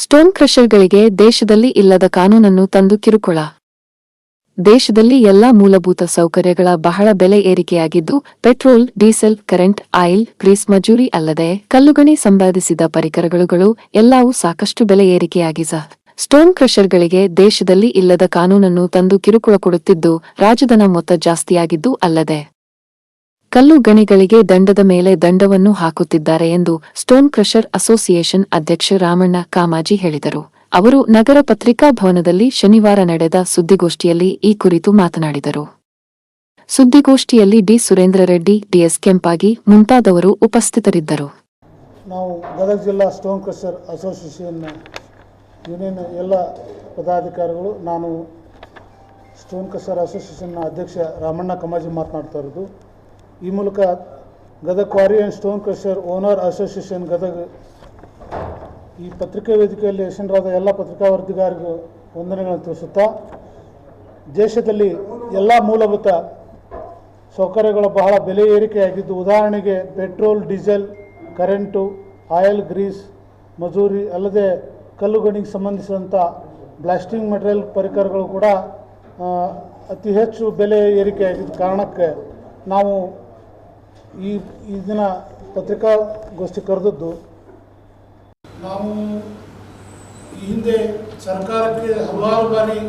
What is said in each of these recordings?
Stone ಕ್ರಷರ್ಗಳಿಗೆ ದೇಶದಲ್ಲಿ ಇಲ್ಲದ ಕಾನೂನನ್ನು ತಂದು ಕಿರುಕುಳ. ದೇಶದಲ್ಲಿ ಎಲ್ಲಾ ಮೂಲಭೂತ ಸೌಕರ್ಯಗಳ ಬಹಳ ಬೆಲೆ ಏರಿಕೆಯಾಗಿದ್ದು, petrol, diesel, current, oil, grease ಮಜೂರಿ ಅಲ್ಲದೆ ಕಲ್ಲುಗಣಿ ಸಂಪಾದಿಸಿದ ಪರಿಕರಗಳು ಎಲ್ಲವೂ ಸಾಕಷ್ಟು ಬೆಲೆ ಏರಿಕೆಯಾಗಿದೆ. ಸ್ಟೋನ್ ಕ್ರಷರ್ಗಳಿಗೆ ದೇಶದಲ್ಲಿ ಇಲ್ಲದ ಕಾನೂನನ್ನು ತಂದು ಕಿರುಕುಳ ಕೊಡುತ್ತಿದ್ದು, ರಾಜಧನ ಮೊತ್ತ ಜಾಸ್ತಿಯಾಗಿದ್ದು ಅಲ್ಲದೆ ಕಲ್ಲು ಗಣಿಗಳಿಗೆ ದಂಡದ ಮೇಲೆ ದಂಡವನ್ನು ಹಾಕುತ್ತಿದ್ದಾರೆ ಎಂದು ಸ್ಟೋನ್ ಕ್ರಷರ್ ಅಸೋಸಿಯೇಷನ್ ಅಧ್ಯಕ್ಷ ರಾಮಣ್ಣ ಕಾಮಾಜಿ ಹೇಳಿದರು. ಅವರು ನಗರ ಪತ್ರಿಕಾ ಭವನದಲ್ಲಿ ಶನಿವಾರ ನಡೆದ ಸುದ್ದಿಗೋಷ್ಠಿಯಲ್ಲಿ ಈ ಕುರಿತು ಮಾತನಾಡಿದರು. ಸುದ್ದಿಗೋಷ್ಠಿಯಲ್ಲಿ ಡಿ ಸುರೇಂದ್ರ ರೆಡ್ಡಿ, ಡಿಎಸ್ ಕೆಂಪಾಗಿ ಮುಂತಾದವರು ಉಪಸ್ಥಿತರಿದ್ದರು. ನಾವು ಗದಗ ಜಿಲ್ಲಾ ಸ್ಟೋನ್ ಕ್ರಷರ್ ಅಸೋಸಿಯೇಷನ್ ಯೂನಿಯನ್ ಎಲ್ಲ ಪದಾಧಿಕಾರಿಗಳು, ನಾನು ಸ್ಟೋನ್ ಕ್ರಷರ್ ಅಸೋಸಿಯೇಷನ್ನ ಅಧ್ಯಕ್ಷ ರಾಮಣ್ಣ ಕಾಮಾಜಿ ಮಾತನಾಡ್ತಾ ಇರೋದು. ಈ ಮೂಲಕ Gadag quarry and stone crusher owner association Gadag ಈ ಪತ್ರಿಕಾ ವೇದಿಕೆಯಲ್ಲಿ ಯಶಸ್ವಿರಾದ ಎಲ್ಲ ಪತ್ರಿಕಾ ವರದಿಗಾರರಿಗೂ ವಂದನೆಗಳನ್ನು ತಿಳಿಸುತ್ತಾ, ದೇಶದಲ್ಲಿ ಎಲ್ಲ ಮೂಲಭೂತ ಸೌಕರ್ಯಗಳು ಬಹಳ ಬೆಲೆ ಏರಿಕೆಯಾಗಿದ್ದು, ಉದಾಹರಣೆಗೆ petrol, diesel, current, oil, grease ಮಜೂರಿ ಅಲ್ಲದೆ ಕಲ್ಲುಗಣಿಗೆ ಸಂಬಂಧಿಸಿದಂಥ ಬ್ಲಾಸ್ಟಿಂಗ್ ಮೆಟೀರಿಯಲ್ ಪರಿಕರಗಳು ಕೂಡ ಅತಿ ಹೆಚ್ಚು ಬೆಲೆ ಏರಿಕೆಯಾಗಿದ್ದ ಕಾರಣಕ್ಕೆ ನಾವು ಈ ದಿನ ಪತ್ರಿಕಾಗೋಷ್ಠಿ ಕರೆದದ್ದು. ನಾವು ಈ ಹಿಂದೆ ಸರ್ಕಾರಕ್ಕೆ ಹಲವಾರು ಬಾರಿ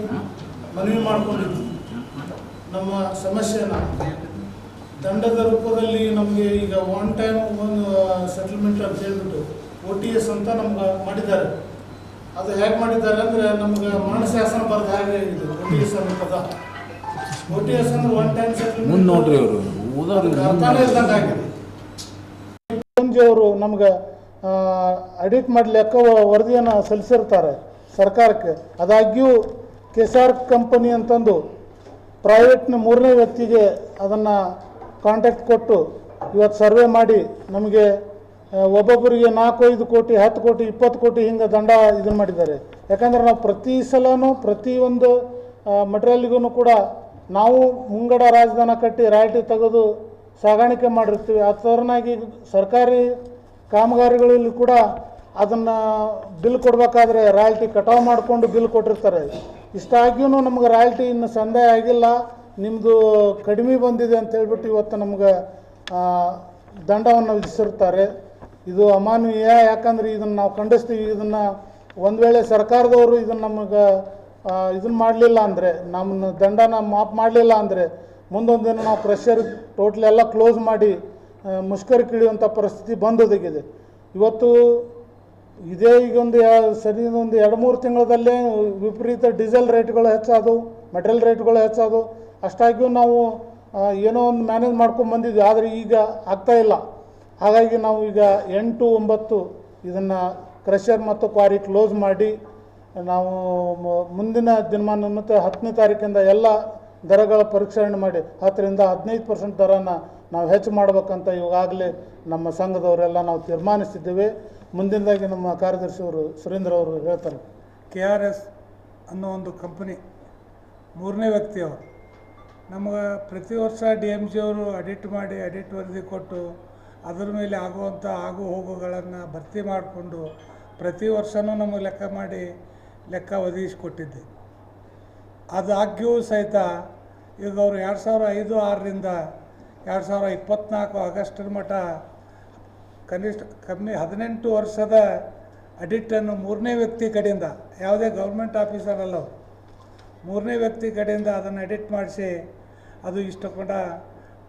ಮನವಿ ಮಾಡಿಕೊಂಡಿದ್ವಿ. ನಮ್ಮ ಸಮಸ್ಯೆನ ದಂಡದ ರೂಪದಲ್ಲಿ ನಮಗೆ ಈಗ ಒನ್ ಟೈಮ್ ಒಂದು ಸೆಟಲ್ಮೆಂಟ್ ಅಂತ ಹೇಳ್ಬಿಟ್ಟು OTS ಅಂತ ನಮ್ಗೆ ಮಾಡಿದ್ದಾರೆ. ಅದು ಹೇಗೆ ಮಾಡಿದ್ದಾರೆ ಅಂದರೆ, ನಮ್ಗೆ ಮರಣಶಾಸನ ಬರೆದ ಹಾಗೆ ಆಗಿದೆ OTS ಅನ್ನೋ ಪದ. OTS ಅಂದ್ರೆ ಒನ್ ಟೈಮ್ ಸೆಟಲ್ಮೆಂಟ್ ಅರ್ಥನೇ ಇದ್ದಂಗೆ ಆಗಿದೆ. ಅವರು ನಮ್ಗೆ ಅಡಿಟ್ ಮಾಡಿ ಲೆಕ್ಕ ವರದಿಯನ್ನು ಸಲ್ಲಿಸಿರ್ತಾರೆ ಸರ್ಕಾರಕ್ಕೆ. ಆದಾಗ್ಯೂ KSR ಕಂಪನಿ ಅಂತಂದು ಪ್ರೈವೇಟ್ನ ಮೂರನೇ ವ್ಯಕ್ತಿಗೆ ಅದನ್ನು ಕಾಂಟ್ಯಾಕ್ಟ್ ಕೊಟ್ಟು ಇವತ್ತು ಸರ್ವೆ ಮಾಡಿ ನಮಗೆ ಒಬ್ಬೊಬ್ಬರಿಗೆ 4-5 ಕೋಟಿ, 10 ಕೋಟಿ, 20 ಕೋಟಿ ಹಿಂಗೆ ದಂಡ ಇದನ್ನು ಮಾಡಿದ್ದಾರೆ. ಯಾಕಂದರೆ ನಾವು ಪ್ರತಿ ಸಲನೂ ಪ್ರತಿಯೊಂದು ಮಟೀರಿಯಲ್ಗೂ ಕೂಡ ನಾವು ಮುಂಗಡ ರಾಜಧಾನ ಕಟ್ಟಿ ರಾಯಲ್ಟಿ ತೆಗೆದು ಸಾಗಾಣಿಕೆ ಮಾಡಿರ್ತೀವಿ. ಆ ಥರನಾಗಿ ಸರ್ಕಾರಿ ಕಾಮಗಾರಿಗಳಲ್ಲಿ ಕೂಡ ಅದನ್ನು ಬಿಲ್ ಕೊಡಬೇಕಾದ್ರೆ ರಾಯಲ್ಟಿ ಕಟಾವು ಮಾಡಿಕೊಂಡು ಬಿಲ್ ಕೊಟ್ಟಿರ್ತಾರೆ. ಇಷ್ಟಾಗಿಯೂ ನಮ್ಗೆ ರಾಯಲ್ಟಿ ಇನ್ನು ಸಂದಾಯ ಆಗಿಲ್ಲ, ನಿಮ್ಮದು ಕಡಿಮೆ ಬಂದಿದೆ ಅಂತ ಹೇಳ್ಬಿಟ್ಟು ಇವತ್ತು ನಮ್ಗೆ ದಂಡವನ್ನು ವಿಧಿಸಿರ್ತಾರೆ. ಇದು ಅಮಾನವೀಯ. ಯಾಕಂದರೆ ಇದನ್ನು ನಾವು ಖಂಡಿಸ್ತೀವಿ. ಇದನ್ನು ಒಂದು ವೇಳೆ ಸರ್ಕಾರದವರು ಇದನ್ನು ನಮಗೆ ಇದನ್ನು ಮಾಡಲಿಲ್ಲ ಅಂದರೆ, ನಮ್ಮನ್ನ ದಂಡನ ಮಾಫ್ ಮಾಡಲಿಲ್ಲ ಅಂದರೆ, ಮುಂದೊಂದು ದಿನ ನಾವು ಕ್ರಷರ್ ಟೋಟ್ಲಿ ಎಲ್ಲ ಕ್ಲೋಸ್ ಮಾಡಿ ಮುಷ್ಕರಕ್ಕೆ ಇಳಿಯುವಂಥ ಪರಿಸ್ಥಿತಿ ಬಂದೊದಗಿದೆ. ಇವತ್ತು ಇದೇ ಈಗೊಂದು ಸರಿ ಒಂದು 2-3 ತಿಂಗಳಲ್ಲೇ ವಿಪರೀತ ಡೀಸೆಲ್ ರೇಟ್ಗಳು ಹೆಚ್ಚಾದವು, ಮೆಟೀರಿಯಲ್ ರೇಟ್ಗಳು ಹೆಚ್ಚಾದವು. ಅಷ್ಟಾಗಿಯೂ ನಾವು ಏನೋ ಒಂದು ಮ್ಯಾನೇಜ್ ಮಾಡ್ಕೊಂಡು ಬಂದಿದ್ವಿ. ಆದರೆ ಈಗ ಆಗ್ತಾಯಿಲ್ಲ. ಹಾಗಾಗಿ ನಾವು ಈಗ 8-9 ಇದನ್ನು ಕ್ರಷರ್ ಮತ್ತು ಕ್ವಾರಿ ಕ್ಲೋಸ್ ಮಾಡಿ ನಾವು ಮುಂದಿನ ದಿನಮಾನ ಮತ್ತು 10ನೇ ತಾರೀಕಿಂದ ಎಲ್ಲ ದರಗಳ ಪರಿಷ್ಕರಣೆ ಮಾಡಿ 10ರಿಂದ 15% ದರನ ನಾವು ಹೆಚ್ಚು ಮಾಡಬೇಕಂತ ಇವಾಗಲೇ ನಮ್ಮ ಸಂಘದವರೆಲ್ಲ ನಾವು ತೀರ್ಮಾನಿಸಿದ್ದೇವೆ. ಮುಂದಿನದಾಗಿ ನಮ್ಮ ಕಾರ್ಯದರ್ಶಿಯವರು ಸುರೇಂದ್ರ ಅವರು ಹೇಳ್ತಾರೆ. KRS ಅನ್ನೋ ಒಂದು ಕಂಪನಿ ಮೂರನೇ ವ್ಯಕ್ತಿಯವರು ನಮಗೆ ಪ್ರತಿ ವರ್ಷ DMG ಅವರು ಅಡಿಟ್ ಮಾಡಿ ಅಡಿಟ್ ವರದಿ ಕೊಟ್ಟು ಅದರ ಮೇಲೆ ಆಗುವಂಥ ಆಗು ಹೋಗುಗಳನ್ನು ಭರ್ತಿ ಮಾಡಿಕೊಂಡು ಪ್ರತಿ ವರ್ಷವೂ ನಮಗೆ ಲೆಕ್ಕ ಮಾಡಿ ಲೆಕ್ಕ ಒದಗಿಸಿಕೊಟ್ಟಿದ್ದೆ. ಅದಾಗ್ಯೂ ಸಹಿತ ಈಗ ಅವರು 2005-6ರಿಂದ 2024 ಆಗಸ್ಟರ ಮಟ್ಟ ಕಮ್ಮಿ 18 ವರ್ಷದ ಅಡಿಟನ್ನು ಮೂರನೇ ವ್ಯಕ್ತಿ ಕಡೆಯಿಂದ, ಯಾವುದೇ ಗೌರ್ಮೆಂಟ್ ಆಫೀಸರ್ ಅಲ್ಲ, ಮೂರನೇ ವ್ಯಕ್ತಿ ಕಡೆಯಿಂದ ಅದನ್ನು ಎಡಿಟ್ ಮಾಡಿಸಿ ಅದು ಇಷ್ಟು ಕೂಡ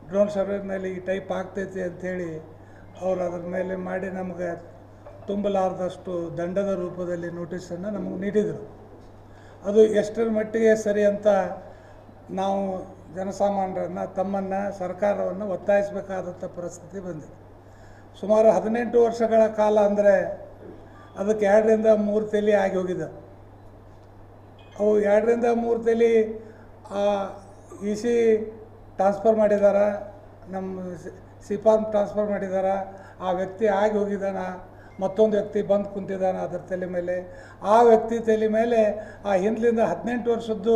ಡ್ರೋನ್ ಸರ್ವೇನಲ್ಲಿ ಈ ಟೈಪ್ ಆಗ್ತೈತಿ ಅಂಥೇಳಿ ಅವರು ಅದರ ಮೇಲೆ ಮಾಡಿ ನಮಗೆ ತುಂಬಲಾರದಷ್ಟು ದಂಡದ ರೂಪದಲ್ಲಿ ನೋಟಿಸನ್ನು ನಮಗೆ ನೀಡಿದರು. ಅದು ಎಷ್ಟರ ಮಟ್ಟಿಗೆ ಸರಿ ಅಂತ ನಾವು ಜನಸಾಮಾನ್ಯರನ್ನು, ತಮ್ಮನ್ನು, ಸರ್ಕಾರವನ್ನು ಒತ್ತಾಯಿಸಬೇಕಾದಂಥ ಪರಿಸ್ಥಿತಿ ಬಂದಿದೆ. ಸುಮಾರು 18 ವರ್ಷಗಳ ಕಾಲ ಅಂದರೆ ಅದಕ್ಕೆ 2-3 ತಲೆ ಆಗಿ ಹೋಗಿದೆ. ಅವು 2-3 ತಲೆ EC ಟ್ರಾನ್ಸ್ಫರ್ ಮಾಡಿದಾರ, ನಮ್ಮ CFARM ಟ್ರಾನ್ಸ್ಫರ್ ಮಾಡಿದಾರ, ಆ ವ್ಯಕ್ತಿ ಆಗಿ ಹೋಗಿದ್ದಾನ, ಮತ್ತೊಂದು ವ್ಯಕ್ತಿ ಬಂದು ಕುಂತಿದ್ದಾನೆ ಅದರ ತಲೆ ಮೇಲೆ. ಆ ವ್ಯಕ್ತಿ ತಲೆ ಮೇಲೆ ಆ ಹಿಂದಲಿಂದ 18 ವರ್ಷದ್ದು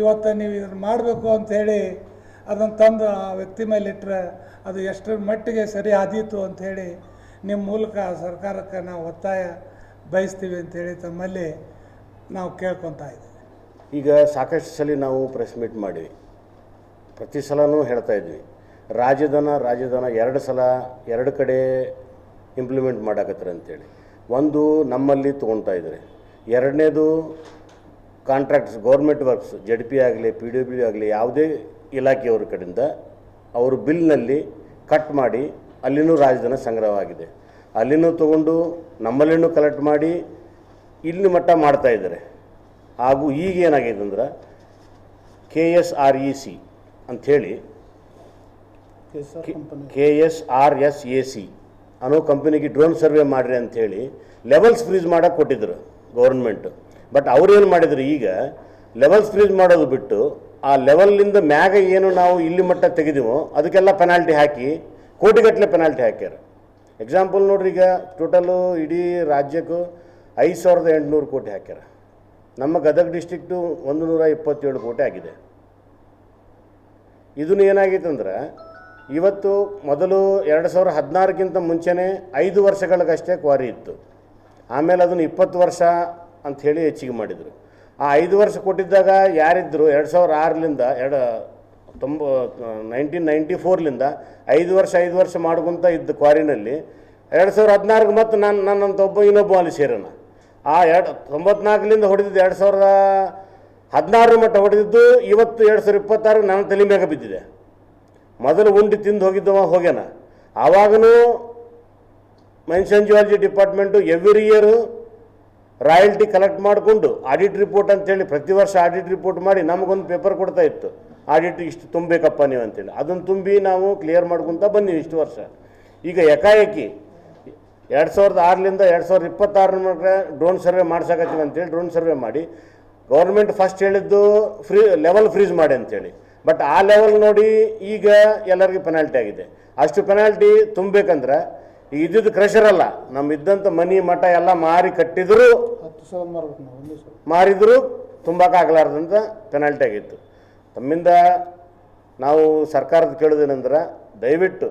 ಇವತ್ತು ನೀವು ಇದನ್ನು ಮಾಡಬೇಕು ಅಂಥೇಳಿ ಅದನ್ನು ತಂದು ಆ ವ್ಯಕ್ತಿ ಮೇಲೆ ಇಟ್ಟರೆ ಅದು ಎಷ್ಟರ ಮಟ್ಟಿಗೆ ಸರಿ ಆದೀತು ಅಂಥೇಳಿ ನಿಮ್ಮ ಮೂಲಕ ಸರ್ಕಾರಕ್ಕೆ ನಾವು ಒತ್ತಾಯ ಬಯಸ್ತೀವಿ ಅಂತೇಳಿ ತಮ್ಮಲ್ಲಿ ನಾವು ಕೇಳ್ಕೊತಾ ಇದ್ದೀವಿ. ಈಗ ಸಾಕಷ್ಟು ಸಲ ನಾವು ಪ್ರೆಸ್ ಮೀಟ್ ಮಾಡಿವಿ, ಪ್ರತಿ ಸಲನೂ ಹೇಳ್ತಾ ಇದ್ವಿ ರಾಜಧನ 2 ಸಲ 2 ಕಡೆ ಇಂಪ್ಲಿಮೆಂಟ್ ಮಾಡಾಕತ್ತಾರೆ ಅಂತೇಳಿ. ಒಂದು ನಮ್ಮಲ್ಲಿ ತೊಗೊಳ್ತಾ ಇದ್ದಾರೆ, ಎರಡನೇದು ಕಾಂಟ್ರಾಕ್ಟ್ಸ್ ಗೌರ್ಮೆಂಟ್ ವರ್ಕ್ಸ್ ZP ಆಗಲಿ PWD ಆಗಲಿ ಯಾವುದೇ ಇಲಾಖೆಯವ್ರ ಕಡೆಯಿಂದ ಅವರು ಬಿಲ್ನಲ್ಲಿ ಕಟ್ ಮಾಡಿ ಅಲ್ಲಿನೂ ರಾಜಧನ ಸಂಗ್ರಹವಾಗಿದೆ, ಅಲ್ಲಿನೂ ತೊಗೊಂಡು ನಮ್ಮಲ್ಲಿನೂ ಕಲೆಕ್ಟ್ ಮಾಡಿ ಇಲ್ಲಿ ಮಟ್ಟ ಮಾಡ್ತಾ ಇದ್ದಾರೆ. ಹಾಗೂ ಈಗ ಏನಾಗಿದೆ ಅಂದ್ರೆ KSREC ಅಂಥೇಳಿ KSRSAC ಅನ್ನೋ ಕಂಪನಿಗೆ ಡ್ರೋನ್ ಸರ್ವೆ ಮಾಡಿರಿ ಅಂಥೇಳಿ ಲೆವೆಲ್ಸ್ ಫ್ರೀಸ್ ಮಾಡೋಕ್ಕೆ ಕೊಟ್ಟಿದ್ರು ಗೌರ್ಮೆಂಟ್. ಬಟ್ ಅವ್ರೇನು ಮಾಡಿದ್ರು, ಈಗ ಲೆವೆಲ್ಸ್ ಫ್ರೀಸ್ ಮಾಡೋದು ಬಿಟ್ಟು ಆ ಲೆವೆಲ್ಲಿಂದ ಮ್ಯಾಗ ಏನು ನಾವು ಇಲ್ಲಿ ಮಟ್ಟ ತೆಗೆದಿವೋ ಅದಕ್ಕೆಲ್ಲ ಪೆನಾಲ್ಟಿ ಹಾಕಿ ಕೋಟಿಗಟ್ಟಲೆ ಪೆನಾಲ್ಟಿ ಹಾಕ್ಯಾರ. ಎಕ್ಸಾಂಪಲ್ ನೋಡ್ರಿ, ಈಗ ಟೋಟಲು ಇಡೀ ರಾಜ್ಯಕ್ಕೂ 5800 ಕೋಟಿ ಹಾಕ್ಯಾರ. ನಮ್ಮ ಗದಗ ಡಿಸ್ಟಿಕ್ಟು 127 ಕೋಟಿ ಆಗಿದೆ. ಇದನ್ನು ಏನಾಗಿತ್ತಂದ್ರೆ ಇವತ್ತು ಮೊದಲು 2016ಕ್ಕಿಂತ ಮುಂಚೆನೇ 5 ವರ್ಷಗಳಿಗಷ್ಟೇ ಕ್ವಾರಿ ಇತ್ತು. ಆಮೇಲೆ ಅದನ್ನು 20 ವರ್ಷ ಅಂಥೇಳಿ ಹೆಚ್ಚಿಗೆ ಮಾಡಿದರು. ಆ 5 ವರ್ಷ ಕೊಟ್ಟಿದ್ದಾಗ ಯಾರಿದ್ದರು 2006ಲಿಂದ 1994ಲಿಂದ 5 ವರ್ಷ ಮಾಡ್ಕೊತ ಇದ್ದ ಕ್ವಾರಿನಲ್ಲಿ 2016ಗೆ ಮತ್ತು ನನ್ನಂತ ಇನ್ನೊಬ್ಬ ಅಲ್ಲಿ ಸೇರೋಣ. ಆ 94ಲಿಂದ ಹೊಡೆದಿದ್ದು 2016 ಮಟ್ಟ ಹೊಡೆದಿದ್ದು ಇವತ್ತು 2026 ನನ್ನ ತಲೆ ಮ್ಯಾಗ ಬಿದ್ದಿದೆ. ಮೊದಲು ಉಂಡು ತಿಂದು ಹೋಗಿದ್ದವ ಹೋಗ್ಯಾನ. ಆವಾಗಲೂ mines geology department every year royalty collect ಮಾಡಿಕೊಂಡು ಆಡಿಟ್ ರಿಪೋರ್ಟ್ ಅಂತೇಳಿ ಪ್ರತಿ ವರ್ಷ ಆಡಿಟ್ ರಿಪೋರ್ಟ್ ಮಾಡಿ ನಮಗೊಂದು ಪೇಪರ್ ಕೊಡ್ತಾ ಇತ್ತು, ಆಡಿಟ್ ಇಷ್ಟು ತುಂಬಬೇಕಪ್ಪ ನೀವು ಅಂತೇಳಿ. ಅದನ್ನು ತುಂಬಿ ನಾವು ಕ್ಲಿಯರ್ ಮಾಡ್ಕೊತ ಬಂದೀವಿ ಇಷ್ಟು ವರ್ಷ. ಈಗ ಏಕಾಏಕಿ 2006ಲಿಂದ 2026 ಡ್ರೋನ್ ಸರ್ವೆ ಮಾಡ್ಸಕತ್ತೀವಿ ಅಂತೇಳಿ ಡ್ರೋನ್ ಸರ್ವೆ ಮಾಡಿ ಗೌರ್ಮೆಂಟ್ ಫಸ್ಟ್ ಹೇಳಿದ್ದು ಲೆವೆಲ್ ಫ್ರೀಸ್ ಮಾಡಿ ಅಂತೇಳಿ. ಬಟ್ ಆ ಲೆವೆಲ್ ನೋಡಿ ಈಗ ಎಲ್ಲರಿಗೂ ಪೆನಾಲ್ಟಿ ಆಗಿದೆ. ಅಷ್ಟು ಪೆನಾಲ್ಟಿ ತುಂಬಬೇಕಂದ್ರೆ ಇದ್ದಿದ್ದು ಕ್ರಷರ್ ಅಲ್ಲ, ನಮ್ಮ ಇದ್ದಂಥ ಮನಿ ಮಠ ಎಲ್ಲ ಮಾರಿ ಕಟ್ಟಿದ್ರು 10 ಸಾವಿರ ಮಾರ್ಬೇಕು ನಾವು ಒಂದೇ ಸಲ. ಮಾರಿದ್ರು ತುಂಬಕ್ಕಾಗಲಾರ್ದಂಥ ಪೆನಾಲ್ಟಿ ಆಗಿತ್ತು. ತಮ್ಮಿಂದ ನಾವು ಸರ್ಕಾರದ ಕೇಳೋದೇನೆಂದ್ರೆ ದಯವಿಟ್ಟು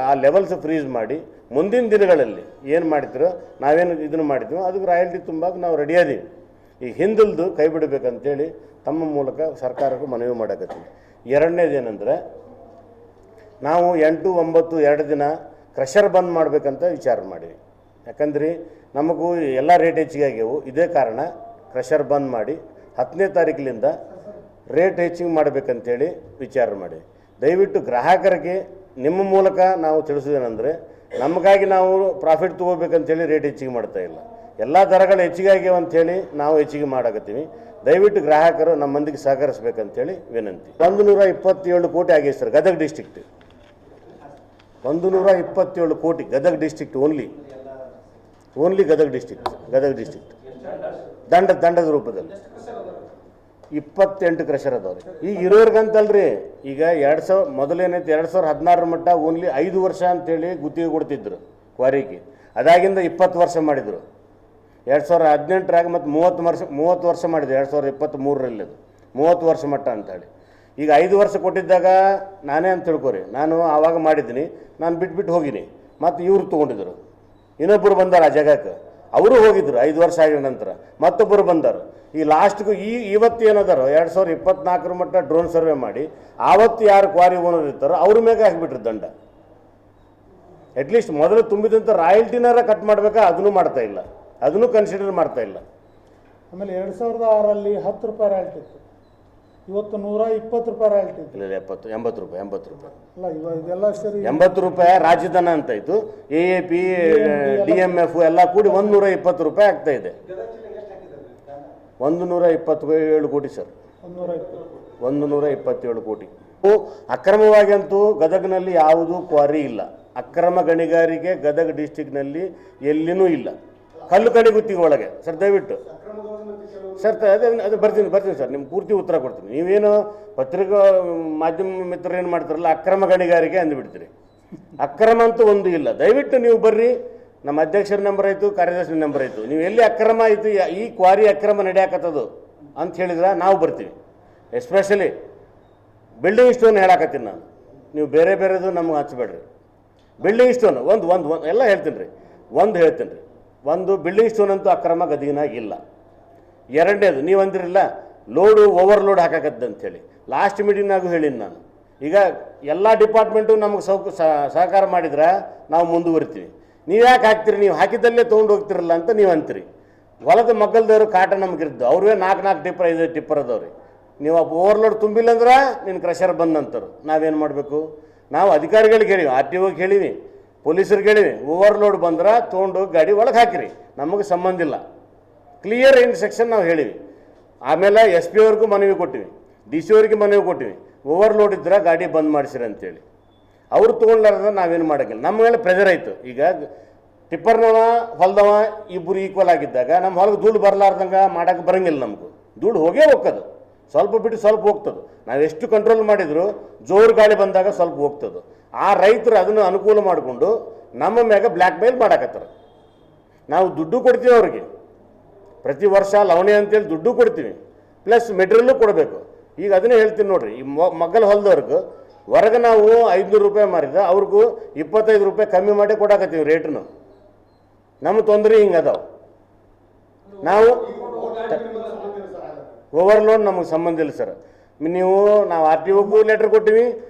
ಆ ಲೆವೆಲ್ಸ್ ಫ್ರೀಸ್ ಮಾಡಿ ಮುಂದಿನ ದಿನಗಳಲ್ಲಿ ಏನು ಮಾಡ್ತಿರೋ ನಾವೇನು ಇದನ್ನು ಮಾಡಿದ್ವಿ ಅದಕ್ಕೆ ರಾಯಲ್ಟಿ ತುಂಬಕ್ಕೆ ನಾವು ರೆಡಿ ಅದೀವಿ. ಈಗ ಹಿಂದಿಲ್ದು ಕೈ ಬಿಡಬೇಕಂತೇಳಿ ತಮ್ಮ ಮೂಲಕ ಸರ್ಕಾರಕ್ಕೂ ಮನವಿ ಮಾಡಕತ್ತೀವಿ. ಎರಡನೇದೇನೆಂದರೆ ನಾವು 8, 9, 2 ದಿನ ಕ್ರಷರ್ ಬಂದ್ ಮಾಡಬೇಕಂತ ವಿಚಾರ ಮಾಡೀವಿ. ಯಾಕಂದ್ರೆ ನಮಗೂ ಎಲ್ಲ ರೇಟ್ ಹೆಚ್ಚಿಗೆ ಆಗ್ಯವು. ಇದೇ ಕಾರಣ ಕ್ರಷರ್ ಬಂದ್ ಮಾಡಿ 10ನೇ ತಾರೀಕಿನಿಂದ ರೇಟ್ ಹೆಚ್ಚಿಗೆ ಮಾಡಬೇಕಂತೇಳಿ ವಿಚಾರ ಮಾಡಿ ದಯವಿಟ್ಟು ಗ್ರಾಹಕರಿಗೆ ನಿಮ್ಮ ಮೂಲಕ ನಾವು ತಿಳಿಸೋದೇನೆಂದರೆ ನಮಗಾಗಿ ನಾವು ಪ್ರಾಫಿಟ್ ತೊಗೋಬೇಕಂತೇಳಿ ರೇಟ್ ಹೆಚ್ಚಿಗೆ ಮಾಡ್ತಾಯಿಲ್ಲ. ಎಲ್ಲ ದರಗಳು ಹೆಚ್ಚಿಗೆ ಆಗ್ಯಾವ ಅಂಥೇಳಿ ನಾವು ಹೆಚ್ಚಿಗೆ ಮಾಡಕತ್ತೀವಿ. ದಯವಿಟ್ಟು ಗ್ರಾಹಕರು ನಮ್ಮ ಮಂದಿಗೆ ಸಹಕರಿಸಬೇಕಂತೇಳಿ ವಿನಂತಿ. 127 ಕೋಟಿ ಆಗಿದೆ ಸರ್ ಗದಗ ಡಿಸ್ಟ್ರಿಕ್ಟ್. 127 ಕೋಟಿ Gadag district only Gadag district ದಂಡದ ರೂಪದಲ್ಲಿ 28 ಕ್ರಷರ್ ಅದಾವ್ರಿ. ಈಗ ಇರೋರ್ಗಂತಲ್ರಿ, ಈಗ 2000 ಮೊದಲೇನೈತಿ 2016 ಮಟ್ಟ ಓನ್ಲಿ 5 ವರ್ಷ ಅಂತೇಳಿ ಗುತ್ತಿಗೆ ಕೊಡ್ತಿದ್ರು ಕ್ವಾರಿಗೆ. ಅದಾಗಿಂದ 20 ವರ್ಷ ಮಾಡಿದರು. 2018ರಾಗ ಮತ್ತು 30 ವರ್ಷ ಮಾಡಿದ್ರು 2023ರಲ್ಲಿ. ಅದು 30 ವರ್ಷ ಮಟ್ಟ ಅಂತೇಳಿ ಈಗ 5 ವರ್ಷ ಕೊಟ್ಟಿದ್ದಾಗ ನಾನೇ ಅಂತ ತಿಳ್ಕೊರಿ, ನಾನು ಆವಾಗ ಮಾಡಿದ್ದೀನಿ, ನಾನು ಬಿಟ್ಬಿಟ್ಟು ಹೋಗಿನಿ. ಮತ್ತು ಇವರು ತೊಗೊಂಡಿದ್ರು, ಇನ್ನೊಬ್ಬರು ಬಂದಾರ ಆ ಜಾಗಕ್ಕೆ, ಅವರು ಹೋಗಿದ್ರು 5 ವರ್ಷ ಆಗಿದ ನಂತರ ಮತ್ತೊಬ್ಬರು ಬಂದರು. ಈ ಲಾಸ್ಟ್ಗೂ ಇವತ್ತು ಏನದಾರೋ 2024 ಮಟ್ಟ ಡ್ರೋನ್ ಸರ್ವೆ ಮಾಡಿ ಆವತ್ತು ಯಾರು ಕ್ವಾರಿ ಓನರ್ ಇರ್ತಾರೋ ಅವ್ರ ಮೇಲೆ ಹಾಕಿಬಿಟ್ರು ದಂಡ. ಅಟ್ಲೀಸ್ಟ್ ಮೊದಲು ತುಂಬಿದಂಥ ರಾಯಲ್ಟಿನಾರ ಕಟ್ ಮಾಡಬೇಕಾ ಅದನ್ನು ಮಾಡ್ತಾ ಇಲ್ಲ, ಅದನ್ನು ಕನ್ಸಿಡರ್ ಮಾಡ್ತಾ ಇಲ್ಲ. ಆಮೇಲೆ 2006ರಲ್ಲಿ 10 ರೂಪಾಯಿ ರಾಯಲ್ಟಿ ಇತ್ತು, ಇವತ್ತು 120 ರೂಪಾಯಿ ರಾಯಲ್ಟಿ ಇತ್ತು. ಇಲ್ಲ 80 ರೂಪಾಯಿ ಅಲ್ಲ ಇವಾಗ ಇದೆಲ್ಲ ಸೇರಿ 80 ರೂಪಾಯಿ ರಾಜಧನ ಅಂತ ಇತ್ತು. AAP DMF ಎಲ್ಲ ಕೂಡಿ 120 ರೂಪಾಯಿ ಆಗ್ತಾ ಇದೆ. 127 ಕೋಟಿ ಸರ್, 127 ಕೋಟಿ. ಅಕ್ರಮವಾಗಿ ಅಂತೂ ಗದಗನಲ್ಲಿ ಯಾವುದೂ ಕ್ವಾರಿ ಇಲ್ಲ. ಅಕ್ರಮ ಗಣಿಗಾರಿಕೆ ಗದಗ ಡಿಸ್ಟಿಕ್ನಲ್ಲಿ ಎಲ್ಲಿನೂ ಇಲ್ಲ. ಕಲ್ಲು ಗಣಿ ಗುತ್ತಿಗೆ ಒಳಗೆ ಸರ್ ದಯವಿಟ್ಟು ಸರ್ ಅದು ಬರ್ತೀನಿ ಸರ್, ನಿಮ್ಗೆ ಪೂರ್ತಿ ಉತ್ತರ ಕೊಡ್ತೀನಿ. ನೀವೇನು ಪತ್ರಿಕಾ ಮಾಧ್ಯಮ ಮಿತ್ರರು ಏನು ಮಾಡ್ತಾರಲ್ಲ ಅಕ್ರಮ ಗಣಿಗಾರಿಕೆ ಅಂದುಬಿಡ್ತೀರಿ. ಅಕ್ರಮ ಅಂತೂ ಒಂದು ಇಲ್ಲ. ದಯವಿಟ್ಟು ನೀವು ಬರ್ರಿ, ನಮ್ಮ ಅಧ್ಯಕ್ಷರ ನಂಬರ್ ಆಯಿತು, ಕಾರ್ಯದರ್ಶಿ ನಂಬರ್ ಆಯಿತು. ನೀವು ಎಲ್ಲಿ ಅಕ್ರಮ ಆಯಿತು, ಈ ಕ್ವಾರಿ ಅಕ್ರಮ ನಡೆಯಾಕತ್ತದು ಅಂತ ಹೇಳಿದ್ರೆ ನಾವು ಬರ್ತೀವಿ. ಎಸ್ಪೆಷಲಿ ಬಿಲ್ಡಿಂಗ್ ಸ್ಟೋನ್ ಹೇಳಾಕತ್ತೀನಿ ನಾನು, ನೀವು ಬೇರೆದು ನಮ್ಗೆ ಹಚ್ಚಬೇಡ್ರಿ. ಬಿಲ್ಡಿಂಗ್ ಸ್ಟೋನ್ ಒಂದು ಎಲ್ಲ ಹೇಳ್ತೀನಿ ರೀ. ಒಂದು ಹೇಳ್ತೀನಿ ರೀ, ಒಂದು ಬಿಲ್ಡಿಂಗ್ ಸ್ಟೋನ್ ಅಂತೂ ಅಕ್ರಮ ಗದಗಿನಾಗಿಲ್ಲ. ಎರಡನೇದು ನೀವು ಅಂದಿರಲ್ಲ ಲೋಡು ಓವರ್ಲೋಡ್ ಹಾಕಾಕತ್ತಂಥೇಳಿ, ಲಾಸ್ಟ್ ಮೀಟಿಂಗ್ನಾಗೂ ಹೇಳೀನಿ ನಾನು. ಈಗ ಎಲ್ಲ ಡಿಪಾರ್ಟ್ಮೆಂಟು ನಮಗೆ ಸಹಕಾರ ಮಾಡಿದ್ರೆ ನಾವು ಮುಂದುವರಿತೀವಿ. ನೀವು ಯಾಕೆ ಹಾಕ್ತೀರಿ, ನೀವು ಹಾಕಿದ್ದಲ್ಲೇ ತೊಗೊಂಡು ಹೋಗ್ತಿರಲ್ಲ ಅಂತ ನೀವು ಅಂತೀರಿ. ಹೊಲದ ಮಗ್ಗಲ್ದವರು ಕಾಟ ನಮಗಿರ್ದು ಅವ್ರೇ 4 ಟಿಪ್ಪರ್ 5 ಟಿಪ್ಪರ್ ಅದಾವ್ರಿ. ನೀವು ಓವರ್ಲೋಡ್ ತುಂಬಿಲ್ಲ ಅಂದ್ರೆ ನಿನ್ನ ಕ್ರಷರ್ ಬಂದಂತರು ನಾವೇನು ಮಾಡಬೇಕು? ನಾವು ಅಧಿಕಾರಿಗಳಿಗೆ ಹೇಳಿವಿ, ಆರ್ ಟಿ ಒಗೆ ಹೇಳಿವಿ, ಪೊಲೀಸರಿಗೆ ಹೇಳಿವಿ, ಓವರ್ಲೋಡ್ ಬಂದ್ರೆ ತೊಗೊಂಡು ಗಾಡಿ ಒಳಗೆ ಹಾಕಿರಿ, ನಮಗೆ ಸಂಬಂಧ ಇಲ್ಲ. ಕ್ಲಿಯರ್ ಇನ್ಸ್ಟ್ರಕ್ಷನ್ ನಾವು ಹೇಳಿವಿ. ಆಮೇಲೆ ಎಸ್ ಪಿ ಅವ್ರಿಗೂ ಮನವಿ ಕೊಟ್ಟಿವಿ, ಡಿ ಸಿ ಅವ್ರಿಗೆ ಮನವಿ ಕೊಟ್ಟಿವಿ, ಓವರ್ಲೋಡ್ ಇದ್ರೆ ಗಾಡಿ ಬಂದ್ ಮಾಡಿಸಿರಿ ಅಂತೇಳಿ. ಅವ್ರು ತೊಗೊಂಡ್ಲಾರ್ದ ನಾವೇನು ಮಾಡೋಂಗಿಲ್ಲ. ನಮ್ಮ ಮೇಲೆ ಪ್ರೆಷರ್ ಆಯಿತು. ಈಗ ಟಿಪ್ಪರ್ನವ ಹೊಲದವ ಇಬ್ಬರು ಈಕ್ವಲ್ ಆಗಿದ್ದಾಗ ನಮ್ಮ ಹೊಲಗೆ ಧೂಳು ಬರಲಾರ್ದಂಗೆ ಮಾಡೋಕ್ಕೆ ಬರೋಂಗಿಲ್ಲ. ನಮಗೂ ಧೂಳು ಹೋಗೇ ಹೋಗ್ತದೆ, ಸ್ವಲ್ಪ ಬಿಟ್ಟು ಸ್ವಲ್ಪ ಹೋಗ್ತದೆ. ನಾವು ಎಷ್ಟು ಕಂಟ್ರೋಲ್ ಮಾಡಿದ್ರು ಜೋರು ಗಾಳಿ ಬಂದಾಗ ಸ್ವಲ್ಪ ಹೋಗ್ತದೆ. ಆ ರೈತರು ಅದನ್ನು ಅನುಕೂಲ ಮಾಡಿಕೊಂಡು ನಮ್ಮ ಮ್ಯಾಗ ಬ್ಲ್ಯಾಕ್ ಮೇಲ್ ಮಾಡಾಕತ್ತಾರೆ. ನಾವು ದುಡ್ಡು ಕೊಡ್ತೀವಿ ಅವ್ರಿಗೆ, ಪ್ರತಿ ವರ್ಷ ಲವಣಿ ಅಂತೇಳಿ ದುಡ್ಡು ಕೊಡ್ತೀವಿ, ಪ್ಲಸ್ ಮೆಟೀರಿಯಲ್ಲು ಕೊಡಬೇಕು. ಈಗ ಅದನ್ನೇ ಹೇಳ್ತೀನಿ ನೋಡಿರಿ, ಈ ಮಗ್ಗಲ ಹೊಲದವ್ರಿಗೆ ಹೊರಗೆ ನಾವು 500 ರೂಪಾಯಿ ಮಾರಿದ ಅವ್ರಿಗೂ 25 ರೂಪಾಯಿ ಕಮ್ಮಿ ಮಾಡಿ ಕೊಡಾಕತ್ತೀವಿ ರೇಟನ್ನು. ನಮ್ಮ ತೊಂದರೆ ಹಿಂಗೆ ಅದಾವೆ. ನಾವು ಓವರ್ಲೋಡ್ ನಮಗೆ ಸಂಬಂಧ ಇಲ್ಲ ಸರ್. ನಾವು ಆರ್ ಟಿ ಒಗೂ ಲೆಟ್ರ್ ಕೊಟ್ಟಿವಿ,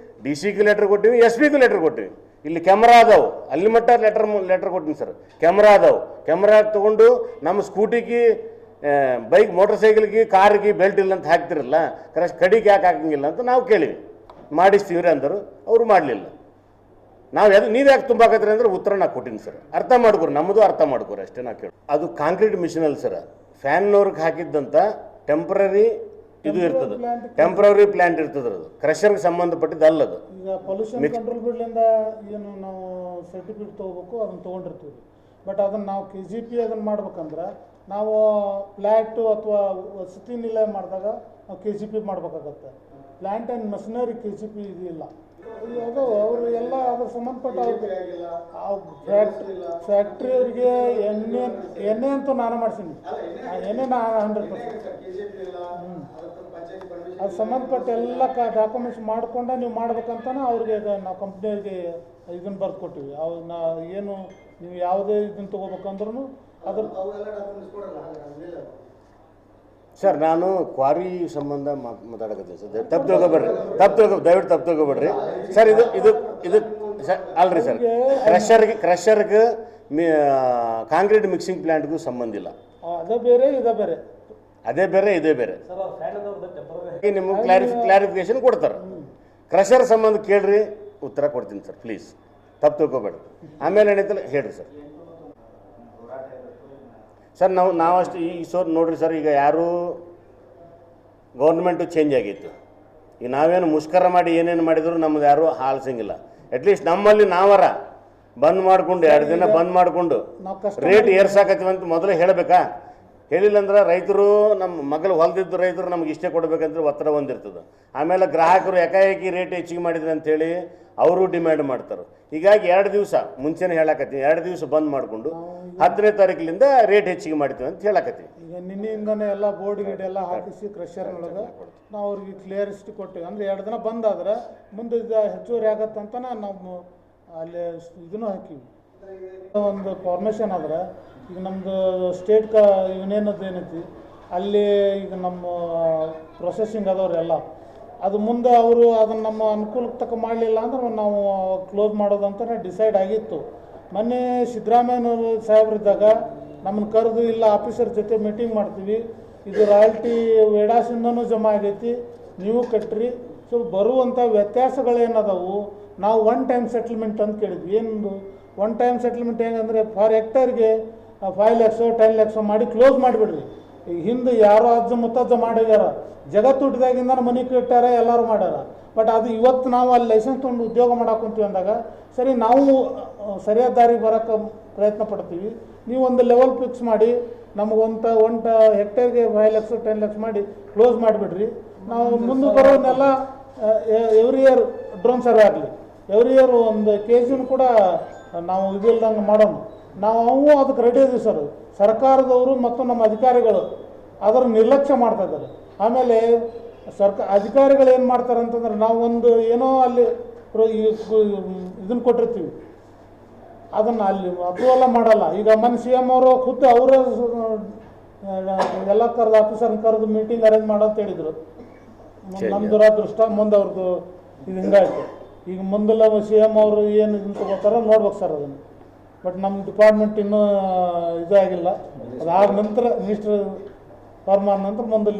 ಡಿ ಸಿಗೂ ಲೆಟ್ರ್ ಕೊಟ್ಟಿವಿ, ಎಸ್ ಪಿಗೂ ಲೆಟ್ರ್ ಕೊಟ್ಟಿವಿ. ಇಲ್ಲಿ ಕ್ಯಾಮ್ರಾ ಅದಾವೆ, ಅಲ್ಲಿ ಮಟ್ಟ ಲೆಟ್ರ್ ಕೊಟ್ಟಿನಿ ಸರ್. ಕ್ಯಾಮ್ರಾ ಅದಾವೆ, ಕ್ಯಾಮ್ರಾ ತೊಗೊಂಡು ನಮ್ಮ ಸ್ಕೂಟಿಗೆ, ಬೈಕ್, ಮೋಟರ್ ಸೈಕಲ್ಗೆ, ಕಾರ್ಗೆ ಬೆಲ್ಟ್ ಇಲ್ಲ ಅಂತ ಹಾಕ್ತಿರಲ್ಲ, ಕಡಿಗೆ ಯಾಕೆ ಹಾಕಂಗಿಲ್ಲ ಅಂತ ನಾವು ಕೇಳಿವಿ. ಮಾಡಿಸ್ತೀವ್ರಿ ಅಂದರು, ಅವರು ಮಾಡಲಿಲ್ಲ. ನೀವು ಯಾಕೆ ತುಂಬಾಕತ್ರಿ ಅಂದ್ರೆ ಉತ್ತರ ನಾ ಕೊಟ್ಟಿನಿ ಸರ್. ಅರ್ಥ ಮಾಡ್ಕೊರಿ, ನಮ್ಮದು ಅರ್ಥ ಮಾಡ್ಕೊರಿ ಅಷ್ಟೇ ನಾ ಕೇಳಿ. ಅದು ಕಾಂಕ್ರೀಟ್ ಮಿಷಿನ್ ಅಲ್ಲ ಸರ್, ಫ್ಯಾನ್ನವ್ರಿಗೆ ಹಾಕಿದ್ದಂಥ ಟೆಂಪ್ರರಿ ಇದು ಇರ್ತದೆ, ಟೆಂಪ್ರರಿ ಪ್ಲಾಂಟ್ ಇರ್ತದೆ. ಅದು ಕ್ರಷರ್ಗೆ ಸಂಬಂಧಪಟ್ಟಿದ್ದು ಅಲ್ಲದು. ಈಗ ಪೊಲ್ಯೂಷನ್ ಕಂಟ್ರೋಲ್ ಬಿಡ್ಲಿಂದ ಏನು ನಾವು ಸರ್ಟಿಫಿಕೇಟ್ ತೊಗೋಬೇಕು, ಅದನ್ನು ತೊಗೊಂಡಿರ್ತೀವಿ. ಬಟ್ ಅದನ್ನು ನಾವು KGP ಅದನ್ನು ಮಾಡ್ಬೇಕಂದ್ರೆ ನಾವು ಫ್ಲ್ಯಾಟು ಅಥವಾ ವಸತಿ ನಿಲಯ ಮಾಡಿದಾಗ ನಾವು KGP ಮಾಡಬೇಕಾಗತ್ತೆ. Plant and machinery KGP ಇದೆಯಿಲ್ಲ. ಅದು ಅವರು ಎಲ್ಲ ಅದ್ರ ಸಂಬಂಧಪಟ್ಟ ಫ್ಯಾಕ್ಟ್ರಿಯವರಿಗೆ ಎಣ್ಣೆ ಅಂತೂ ನಾನು ಮಾಡ್ಸೀನಿ, ಎಣ್ಣೆ ನಾನು 100%. ಅದು ಸಂಬಂಧಪಟ್ಟ ಎಲ್ಲ ಡಾಕ್ಯುಮೆಂಟ್ಸ್ ಮಾಡ್ಕೊಂಡು ನೀವು ಮಾಡ್ಬೇಕಂತಾನೆ ಅವ್ರಿಗೆ ನಾವು ಕಂಪ್ನಿಯವ್ರಿಗೆ ಇದನ್ನು ಬರೆದು ಕೊಟ್ಟಿವಿ. ಅವನ್ನ ಏನು ನೀವು ಯಾವುದೇ ಇದನ್ನು ತೊಗೋಬೇಕಂದ್ರೂ ಅದ್ರ ಸರ್, ನಾನು ಕ್ವಾರಿ ಸಂಬಂಧ ಮಾತಾಡಕತ್ತೀನಿ ಸರ್. ದಯವಿಟ್ಟು ತಪ್ಪು ತಗೋಬೇಡ್ರಿ ಸರ್. ಇದು ಸರ್ ಅಲ್ರಿ ಸರ್, ಕ್ರಷರ್ಗೆ ಕಾಂಕ್ರೀಟ್ ಮಿಕ್ಸಿಂಗ್ ಪ್ಲಾಂಟ್ಗೂ ಸಂಬಂಧ ಇಲ್ಲ. ಅದೇ ಬೇರೆ ಇದೇ ಬೇರೆ, ಅದೇ ಬೇರೆ ಇದೇ ಬೇರೆ. ನಿಮಗೆ ಕ್ಲಾರಿಫಿಕೇಶನ್ ಕೊಡ್ತಾರೆ. ಕ್ರಷರ್ ಸಂಬಂಧ ಕೇಳ್ರಿ, ಉತ್ತರ ಕೊಡ್ತೀನಿ ಸರ್. ಪ್ಲೀಸ್ ತಪ್ಪು ತಿಳ್ಕೊಬೇಡ್ರಿ. ಆಮೇಲೆ ಏನೈತಲ್ಲ ಹೇಳ್ರಿ ಸರ್. ಸರ್ ನಾವು ಅಷ್ಟು ಈ ನೋಡಿರಿ ಸರ್, ಈಗ ಯಾರೂ ಗೌರ್ಮೆಂಟು ಚೇಂಜ್ ಆಗಿತ್ತು. ಈಗ ನಾವೇನು ಮುಷ್ಕರ ಮಾಡಿ ಏನೇನು ಮಾಡಿದ್ರು ನಮ್ದು ಯಾರೂ ಹಾಲ್ಸಂಗಿಲ್ಲ. ಅಟ್ಲೀಸ್ಟ್ ನಮ್ಮಲ್ಲಿ ನಾವರ ಬಂದ್ ಮಾಡಿಕೊಂಡು 2 ದಿನ ಬಂದ್ ಮಾಡಿಕೊಂಡು ರೇಟ್ ಏರ್ಸಾಕತ್ತೀವಿ ಅಂತ ಮೊದಲೇ ಹೇಳಬೇಕಾ? ಹೇಳಿಲ್ಲ ಅಂದ್ರೆ ರೈತರು, ನಮ್ಮ ಮಗಳು ಹೊಲದಿದ್ದು ರೈತರು ನಮ್ಗೆ ಇಷ್ಟೇ ಕೊಡಬೇಕಂದ್ರೆ ಒತ್ತಡ ಒಂದಿರ್ತದೆ. ಆಮೇಲೆ ಗ್ರಾಹಕರು ಏಕಾಏಕಿ ರೇಟ್ ಹೆಚ್ಚಿಗೆ ಮಾಡಿದ್ರು ಅಂಥೇಳಿ ಅವರು ಡಿಮ್ಯಾಂಡ್ ಮಾಡ್ತಾರೆ. ಹೀಗಾಗಿ 2 ದಿವಸ ಮುಂಚೆನೇ ಹೇಳಕತ್ತೀವಿ, 2 ದಿವಸ ಬಂದ್ ಮಾಡಿಕೊಂಡು 10ನೇ ತಾರೀಕಿನಿಂದ ರೇಟ್ ಹೆಚ್ಚಿಗೆ ಮಾಡ್ತೀವಿ ಅಂತ ಹೇಳಕತ್ತೀವಿ. ಈಗ ನಿನ್ನೆಯಿಂದನೇ ಎಲ್ಲ ಬೋರ್ಡ್ ಗಿಡ್ ಎಲ್ಲ ಹಾಕಿಸಿ ಕ್ರಷರ್ನೊಳಗೆ ನಾವು ಅವ್ರಿಗೆ ಕ್ಲಿಯರಿಸ್ಟ್ ಕೊಟ್ಟಿವಿ. ಅಂದರೆ 2 ದಿನ ಬಂದಾದ್ರೆ ಮುಂದೆ ಹೆಚ್ಚುವರಿ ಆಗತ್ತಂತ ನಾವು ಅಲ್ಲಿ ಇದನ್ನು ಹಾಕಿವಿ. ಒಂದು ಫಾರ್ಮೇಷನ್ ಆದ್ರೆ ಈಗ ನಮ್ಮದು ಸ್ಟೇಟ್ ಯೂನಿಯನ್ನದ್ದು ಏನೈತಿ ಅಲ್ಲಿ ಈಗ ನಮ್ಮ ಪ್ರೊಸೆಸಿಂಗ್ ಅದವ್ರು ಎಲ್ಲ ಅದು ಮುಂದೆ ಅವರು ಅದನ್ನು ನಮ್ಮ ಅನುಕೂಲಕ್ಕೆ ತಕ್ಕ ಮಾಡಲಿಲ್ಲ ಅಂದ್ರೆ ನಾವು ಕ್ಲೋಸ್ ಮಾಡೋದಂತ ಡಿಸೈಡ್ ಆಗಿತ್ತು. ಮೊನ್ನೆ ಸಿದ್ದರಾಮಯ್ಯನವರು ಸಾಹೇಬ್ರಿದ್ದಾಗ ನಮ್ಮನ್ನು ಕರೆದು ಇಲ್ಲ ಆಫೀಸರ್ ಜೊತೆ ಮೀಟಿಂಗ್ ಮಾಡ್ತೀವಿ, ಇದು ರಾಯಲ್ಟಿ ವೇಡಾಸಿಂದನೂ ಜಮಾ ಆಗೈತಿ, ನೀವು ಕಟ್ಟ್ರಿ, ಸೊ ಬರುವಂಥ ವ್ಯತ್ಯಾಸಗಳೇನದವು ನಾವು 1 ಟೈಮ್ ಸೆಟ್ಲ್ಮೆಂಟ್ ಅಂತ ಕೇಳಿದ್ವಿ. ಏನು 1 ಟೈಮ್ ಸೆಟ್ಲ್ಮೆಂಟ್ ಹೆಂಗಂದರೆ ಫಾರ್ ಹೆಕ್ಟರ್ಗೆ 5 ಲಕ್ಷ 10 ಲಕ್ಷ ಮಾಡಿ ಕ್ಲೋಸ್ ಮಾಡಿಬಿಡ್ರಿ. ಈಗ ಹಿಂದೆ ಯಾರೋ ಅಜ್ಜ ಮುತ್ತಜ್ಜ ಮಾಡ್ಯಾರ, ಜಗತ್ತು ಹುಟ್ಟಿದಾಗಿಂದ ಮನೆ ಕಟ್ಟಾರ, ಎಲ್ಲರೂ ಮಾಡ್ಯಾರ. ಬಟ್ ಅದು ಇವತ್ತು ನಾವು ಅಲ್ಲಿ ಲೈಸೆನ್ಸ್ ತೊಗೊಂಡು ಉದ್ಯೋಗ ಮಾಡಾಕೊಂತೀವಿ ಅಂದಾಗ ಸರಿ ನಾವು ಸರಿಯಾದ ದಾರಿಗೆ ಬರೋಕ್ಕೆ ಪ್ರಯತ್ನ ಪಡ್ತೀವಿ. ನೀವು ಒಂದು ಲೆವೆಲ್ ಫಿಕ್ಸ್ ಮಾಡಿ ನಮಗೆ ಒಂದು ಹೆಕ್ಟೇರ್ಗೆ 5 ಲಕ್ಷ 10 ಲಕ್ಷ ಮಾಡಿ ಕ್ಲೋಸ್ ಮಾಡಿಬಿಡ್ರಿ. ನಾವು ಮುಂದೆ ಬರೋನೆಲ್ಲ ಎವ್ರಿ ಇಯರ್ ಡ್ರೋನ್ ಸರ್ವೆ ಆಗಲಿ, ಎವ್ರಿ ಇಯರ್ 1 kg ಕೂಡ ನಾವು ಇದಿಲ್ದಂಗೆ ಮಾಡೋಣ. ನಾವು ಅದಕ್ಕೆ ರೆಡಿ ಇದೀವಿ ಸರ್. ಸರ್ಕಾರದವರು ಮತ್ತು ನಮ್ಮ ಅಧಿಕಾರಿಗಳು ಅದರ ನಿರ್ಲಕ್ಷ್ಯ ಮಾಡ್ತಾ ಇದ್ದಾರೆ. ಆಮೇಲೆ ಅಧಿಕಾರಿಗಳು ಏನು ಮಾಡ್ತಾರೆ ಅಂತಂದ್ರೆ ನಾವು ಒಂದು ಏನೋ ಅಲ್ಲಿ ಇದನ್ನು ಕೊಟ್ಟಿರ್ತೀವಿ, ಅದನ್ನು ಅಲ್ಲಿ ಅಪ್ರೂವಲ್ ಮಾಡಲ್ಲ. ಈಗ ಮೊನ್ನೆ ಸಿ ಎಮ್ ಅವರು ಖುದ್ದು ಅವರೇ ಎಲ್ಲ ಕರೆದು ಆಫೀಸರ್ನ ಕರೆದು ಮೀಟಿಂಗ್ ಅರೇಂಜ್ ಮಾಡೋಂತ ಹೇಳಿದರು. ನಮ್ಮ ದುರಾದೃಷ್ಟ ಮುಂದೆ ಅವ್ರದ್ದು ಇದು ಹಿಂಗಾಯ್ತು. ಈಗ ಮುಂದೆಲ್ಲ ಸಿ ಎಮ್ ಅವರು ಏನು ಇದನ್ನು ತಗೋತಾರೋ ನೋಡ್ಬೇಕು ಸರ್ ಅದನ್ನು. ಬಟ್ ನಮ್ಮ ಡಿಪಾರ್ಟ್ಮೆಂಟ್ ಇನ್ನೂ ಇದಾಗಿಲ್ಲ. ಅದಾದ ನಂತರ ಮಿನಿಸ್ಟರ್ ಫಾರ್ಮ್ ಆದ ನಂತರ ಮುಂದೆ